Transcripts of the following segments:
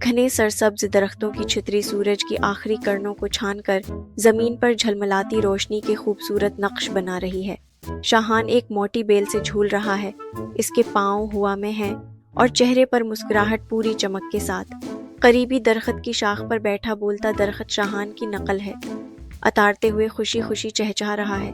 घने सरसब्ज दरख्तों की छतरी सूरज की आखिरी किरणों को छानकर जमीन पर झलमलाती रोशनी के खूबसूरत नक्श बना रही है। शाहान एक मोटी बेल से झूल रहा है, इसके पांव हवा में हैं और चेहरे पर मुस्कुराहट पूरी चमक के साथ। करीबी दरख्त की शाख पर बैठा बोलता दरख्त शाहान की नकल है, अतारते हुए खुशी खुशी चहचहा रहा है।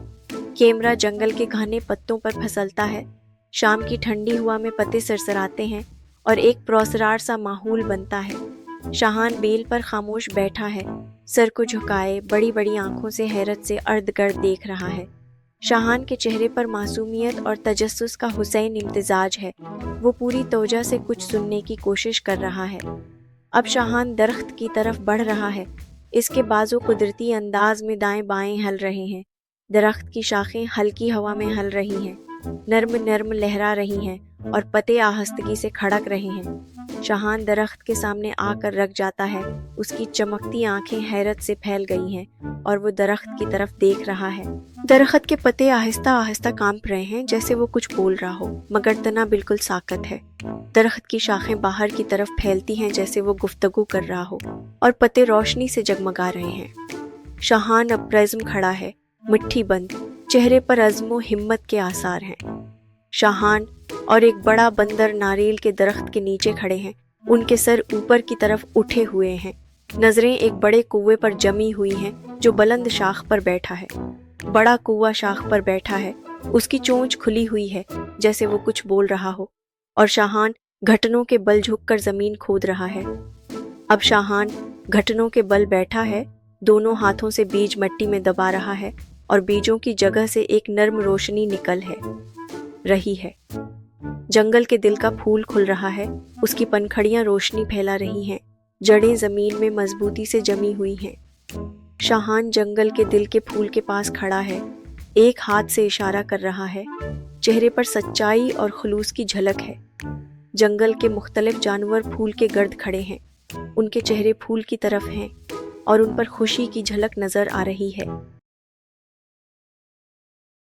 कैमरा जंगल के घने पत्तों पर फिसलता है। शाम की ठंडी हवा में पत्ते सरसराते हैं और एक पुरअसरार सा माहौल बनता है। शाहान बेल पर खामोश बैठा है, सर को झुकाए बड़ी बड़ी आंखों से हैरत से अर्द गर्द देख रहा है। शाहान के चेहरे पर मासूमियत और तजस्सुस का हुसैन इम्तिजाज है। वो पूरी तवज्जो से कुछ सुनने की कोशिश कर रहा है। अब शाहान दरख्त की तरफ बढ़ रहा है। इसके बाजू कुदरती अंदाज में दाएं बाएं हिल रहे हैं। दरख्त की शाखें हल्की हवा में हिल रही हैं, नर्म नर्म लहरा रही हैं और पत्ते आहस्तगी से खड़क रहे हैं। शाहान दरख्त के सामने आकर रख जाता है। उसकी चमकती आंखें हैरत से फैल गई हैं और वो दरख्त की तरफ देख रहा है। दरख्त के पत्ते आहिस्ता आहिस्ता कांप रहे हैं, जैसे वो कुछ बोल रहा हो, मगर तना बिल्कुल साकत है। दरख्त की शाखें बाहर की तरफ फैलती हैं, जैसे वो गुफ्तगू कर रहा हो, और पत्ते रोशनी से जगमगा रहे हैं। शाहान अब प्रेज़्म खड़ा है, मुट्ठी बंद, चेहरे पर अज़्म हिम्मत के आसार हैं। शाहान और एक बड़ा बंदर नारियल के दरख्त के नीचे खड़े हैं। उनके सर ऊपर की तरफ उठे हुए हैं। नजरें एक बड़े कुएं पर जमी हुई हैं जो बुलंद शाख पर बैठा है। बड़ा कुआं शाख पर बैठा है, उसकी चोंच खुली हुई है जैसे वो कुछ बोल रहा हो, और शाहान घुटनों के बल झुककर जमीन खोद रहा है। अब शाहान घुटनों के बल बैठा है, दोनों हाथों से बीज मिट्टी में दबा रहा है और बीजों की जगह से एक नर्म रोशनी निकल रही है। जंगल के दिल का फूल खुल रहा है, उसकी पंखड़ियां रोशनी फैला रही हैं, जड़ें जमीन में मजबूती से जमी हुई हैं। शाहान जंगल के दिल के फूल के पास खड़ा है, एक हाथ से इशारा कर रहा है। चेहरे पर सच्चाई और खुलूस की झलक है। जंगल के मुख्तलिफ जानवर फूल के गर्द खड़े हैं, उनके चेहरे फूल की तरफ हैं और उन पर खुशी की झलक नजर आ रही है।